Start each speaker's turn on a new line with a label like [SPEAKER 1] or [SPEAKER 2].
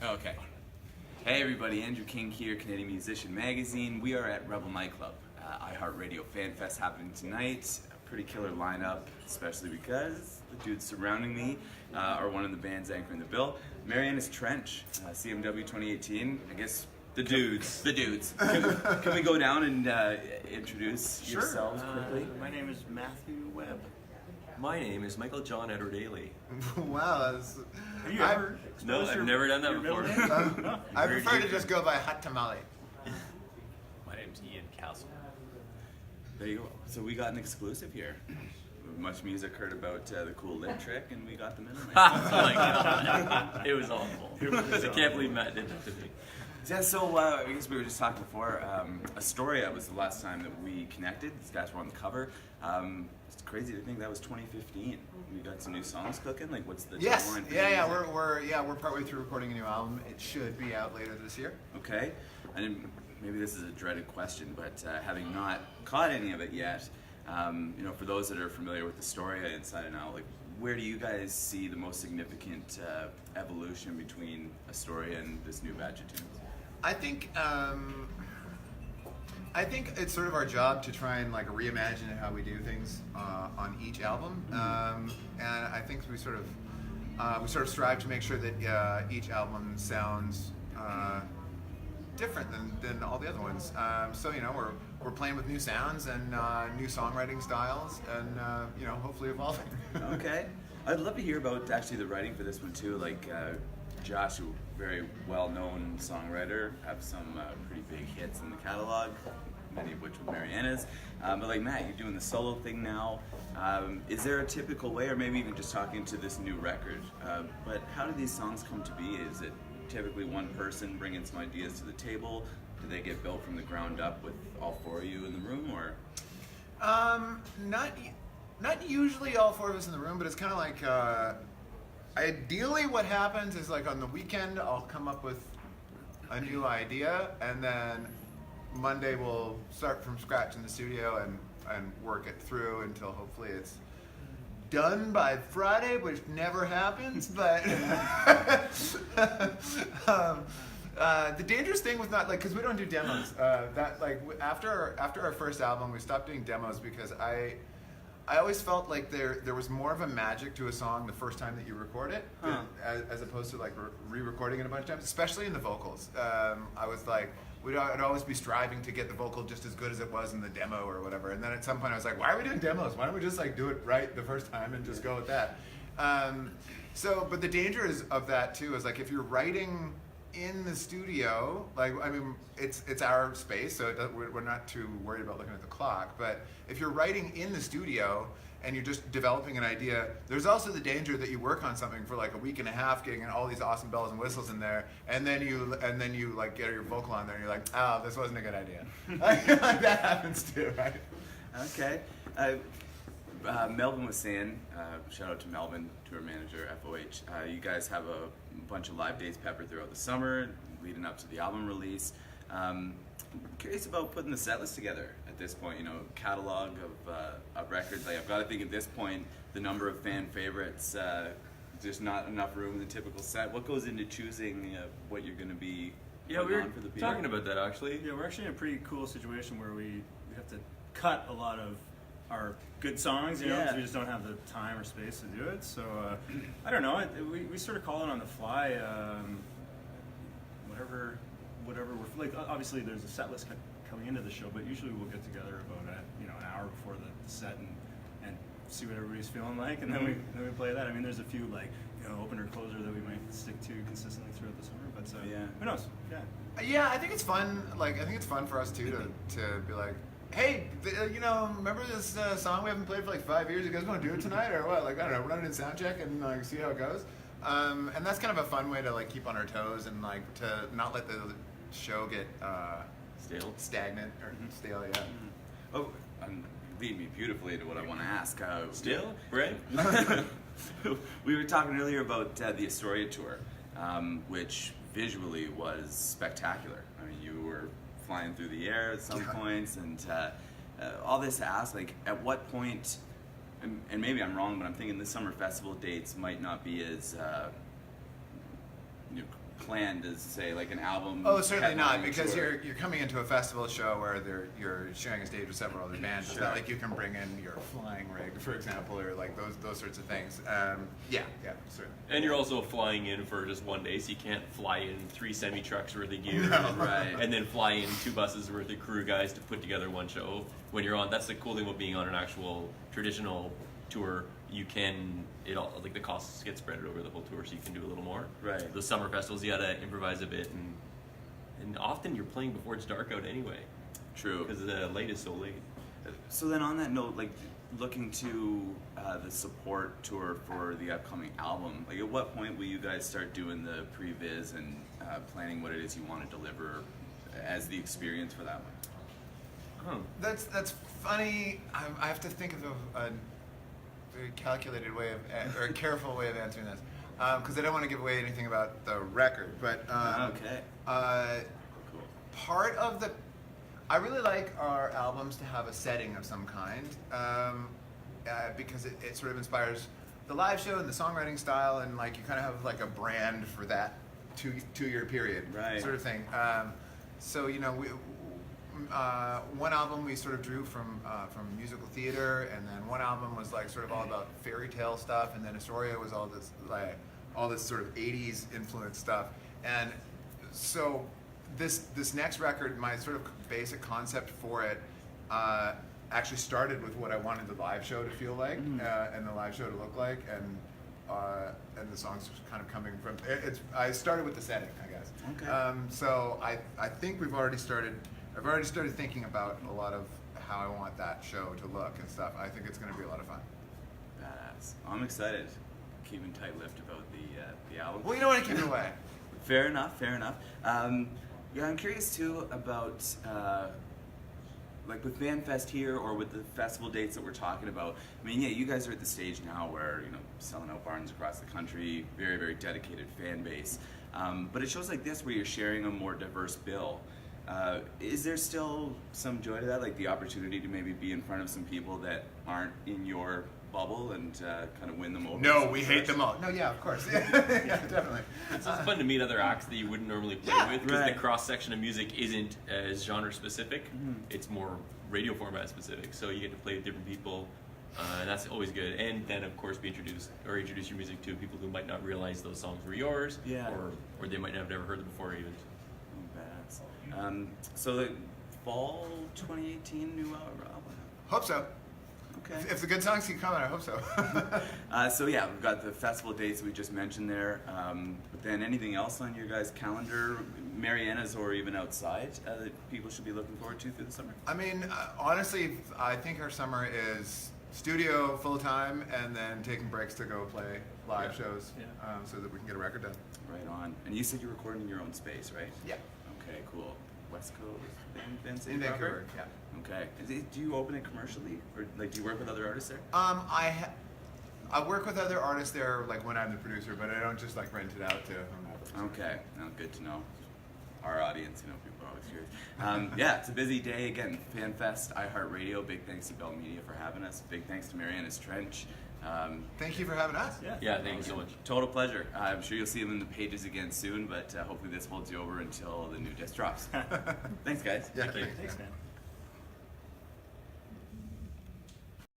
[SPEAKER 1] Okay. Hey everybody, Andrew King here, Canadian Musician Magazine. We are at Rebel Nightclub, iHeartRadio FanFest happening tonight. A pretty killer lineup, especially because the dudes surrounding me are one of the bands anchoring the bill. Marianas Trench, CMW 2018. I guess the dudes. Can we go down and introduce yourselves quickly?
[SPEAKER 2] My name is Matthew Webb.
[SPEAKER 3] My name is Michael John Edward Ailey.
[SPEAKER 4] Wow,
[SPEAKER 2] Have you ever?
[SPEAKER 3] No, I've never done that before.
[SPEAKER 2] No.
[SPEAKER 4] I prefer to just go by Hot Tamale.
[SPEAKER 5] My name's Ian Castle.
[SPEAKER 1] There you go. So we got an exclusive here. Much music heard about the cool lip trick, and we got the middleman.
[SPEAKER 5] It was awful. I can't believe Matt did that to me.
[SPEAKER 1] Yeah, so I guess we were just talking before. Astoria was the last time that we connected. These guys were on the cover. It's crazy to think that was 2015. We got some new songs cooking. Like, what's the
[SPEAKER 4] Yes,
[SPEAKER 1] timeline for
[SPEAKER 4] yeah,
[SPEAKER 1] the music?
[SPEAKER 4] we're partway through recording a new album. It should be out later this year.
[SPEAKER 1] Okay, and maybe this is a dreaded question, but having not caught any of it yet, for those that are familiar with Astoria inside and out, like, where do you guys see the most significant evolution between Astoria and this new batch of tunes?
[SPEAKER 4] I think it's sort of our job to try and like reimagine how we do things on each album, and I think we sort of strive to make sure that each album sounds different than all the other ones. So we're playing with new sounds and new songwriting styles, and hopefully evolving.
[SPEAKER 1] Okay, I'd love to hear about actually the writing for this one too. Like Josh, a very well-known songwriter, have some pretty big hits in the catalog, many of which with Marianas. But like Matt, you're doing the solo thing now. Is there a typical way, or maybe even just talking to this new record, but how do these songs come to be? Is it typically one person bringing some ideas to the table? Do they get built from the ground up with all four of you in the room, or?
[SPEAKER 4] Not usually all four of us in the room, but it's kind of like, ideally what happens is like on the weekend I'll come up with a new idea, and then Monday we'll start from scratch in the studio and work it through until hopefully it's done by Friday, which never happens, but the dangerous thing with not, like, because we don't do demos, after our first album we stopped doing demos because I always felt like there was more of a magic to a song the first time that you record it, as opposed to like re-recording it a bunch of times, especially in the vocals. I was like, I'd always be striving to get the vocal just as good as it was in the demo or whatever. And then at some point I was like, why are we doing demos? Why don't we just like do it right the first time and just go with that? But the danger of that too is like if you're writing in the studio, it's our space, so we're not too worried about looking at the clock. But if you're writing in the studio and you're just developing an idea, there's also the danger that you work on something for like a week and a half, getting all these awesome bells and whistles in there, and then you like get your vocal on there, and you're like, oh, this wasn't a good idea. Like that happens too, right?
[SPEAKER 1] Okay. Melvin was saying, shout out to Melvin, tour manager, FOH, you guys have a bunch of live dates peppered throughout the summer, leading up to the album release. Curious about putting the set list together at this point, catalog of records. Like, I've got to think at this point, the number of fan favorites, there's not enough room in the typical set. What goes into choosing what you're going to be putting on for the people?
[SPEAKER 3] Talking about that actually.
[SPEAKER 2] Yeah, we're actually in a pretty cool situation where we have to cut a lot of our good songs, because we just don't have the time or space to do it. So I don't know. We sort of call it on the fly. Whatever we're like. Obviously, there's a set list coming into the show, but usually we'll get together about an hour before the set and see what everybody's feeling like, and then we play that. I mean, there's a few like opener closer that we might stick to consistently throughout the summer, but who knows?
[SPEAKER 4] Yeah, I think it's fun. Like, I think it's fun for us too to be like, hey, remember this song we haven't played for like 5 years? You guys want to do it tonight or what? Like, I don't know, run it in sound check and like see how it goes. And that's kind of a fun way to like keep on our toes and like to not let the show get stagnant or stale. Yeah.
[SPEAKER 1] Oh, lead me beautifully to what I want to ask.
[SPEAKER 3] Still, right?
[SPEAKER 1] We were talking earlier about the Astoria tour, which visually was spectacular. I mean, you were flying through the air at some points, and all this to ask, like, at what point, and maybe I'm wrong, but I'm thinking the summer festival dates might not be as planned as say like an album.
[SPEAKER 4] Oh, certainly not,
[SPEAKER 1] headlining
[SPEAKER 4] because
[SPEAKER 1] tour.
[SPEAKER 4] you're coming into a festival show where you're sharing a stage with several other bands. It's not
[SPEAKER 1] Sure.
[SPEAKER 4] like you can bring in your flying rig, for example, or like those sorts of things. Yeah, certainly.
[SPEAKER 3] And you're also flying in for just one day, so you can't fly in 3 semi-trucks worth of gear,
[SPEAKER 4] No.
[SPEAKER 1] Right.
[SPEAKER 3] and then fly in 2 buses worth of crew guys to put together one show. When you're on, that's the cool thing about being on an actual traditional tour. You can, like the costs get spread over the whole tour, so you can do a little more.
[SPEAKER 1] Right.
[SPEAKER 3] The summer festivals, you gotta improvise a bit, and often you're playing before it's dark out anyway,
[SPEAKER 1] True.
[SPEAKER 3] because the light is so late.
[SPEAKER 1] So then on that note, like looking to the support tour for the upcoming album, like at what point will you guys start doing the previs and planning what it is you want to deliver as the experience for that one?
[SPEAKER 4] That's funny. I have to think of a very calculated way or a careful way of answering this, because I don't want to give away anything about the record. But
[SPEAKER 1] Okay. Cool.
[SPEAKER 4] part of I really like our albums to have a setting of some kind, because it sort of inspires the live show and the songwriting style, and like you kind of have like a brand for that two-year period,
[SPEAKER 1] Right.
[SPEAKER 4] sort of thing. So one album we sort of drew from musical theater, and then one album was like sort of all about fairy tale stuff, and then Astoria was all this sort of 80s influence stuff. And so this next record, my sort of basic concept for it actually started with what I wanted the live show to feel like, and the live show to look like, and the songs kind of coming from I started with the setting, I guess.
[SPEAKER 1] Okay.
[SPEAKER 4] So I think I've already started thinking about a lot of how I want that show to look and stuff. I think it's going to be a lot of fun.
[SPEAKER 1] Badass. I'm excited. Keeping tight-lipped about the album.
[SPEAKER 4] Well, you don't want to keep it away.
[SPEAKER 1] Fair enough. Yeah, I'm curious too about like with FanFest here or with the festival dates that we're talking about. I mean, yeah, you guys are at the stage now where selling out barns across the country, very very dedicated fan base. But it shows like this where you're sharing a more diverse bill. Is there still some joy to that, like the opportunity to maybe be in front of some people that aren't in your bubble and kind of win them over?
[SPEAKER 4] No, we hate them all. No, yeah, of course. Yeah, definitely.
[SPEAKER 3] It's also fun to meet other acts that you wouldn't normally play
[SPEAKER 4] Yeah,
[SPEAKER 3] with, because
[SPEAKER 1] right.
[SPEAKER 3] the cross section of music isn't as genre specific. It's more radio format specific. So you get to play with different people, and that's always good. And then of course introduce your music to people who might not realize those songs were yours,
[SPEAKER 1] Yeah.
[SPEAKER 3] or they might have never heard them before even.
[SPEAKER 1] Oh, badass. So the fall 2018 new album.
[SPEAKER 4] Hope so.
[SPEAKER 1] Okay.
[SPEAKER 4] If the good songs keep coming, I hope so.
[SPEAKER 1] So yeah, we've got the festival dates we just mentioned there. But then anything else on your guys' calendar, Marianas or even outside, that people should be looking forward to through the summer?
[SPEAKER 4] I mean, honestly, I think our summer is studio full time, and then taking breaks to go play live shows, so that we can get a record done.
[SPEAKER 1] Right on. And you said you're recording in your own space, right?
[SPEAKER 4] Yeah.
[SPEAKER 1] Okay, cool. West Coast, Vince
[SPEAKER 4] In Vancouver, yeah.
[SPEAKER 1] Okay. Do you open it commercially, or like do you work with other artists there?
[SPEAKER 4] I work with other artists there, like when I'm the producer, but I don't just like rent it out to them.
[SPEAKER 1] Okay, no, good to know. Our audience, people are always curious. Yeah, it's a busy day again. FanFest, iHeartRadio. Big thanks to Bell Media for having us. Big thanks to Marianas Trench.
[SPEAKER 4] Thank you for having us.
[SPEAKER 3] Yeah, thank you so much.
[SPEAKER 1] Total pleasure. I'm sure you'll see them in the pages again soon, but hopefully this holds you over until the new disc drops. Thanks, guys.
[SPEAKER 4] Yeah.
[SPEAKER 3] Thank you.
[SPEAKER 2] Thanks, man.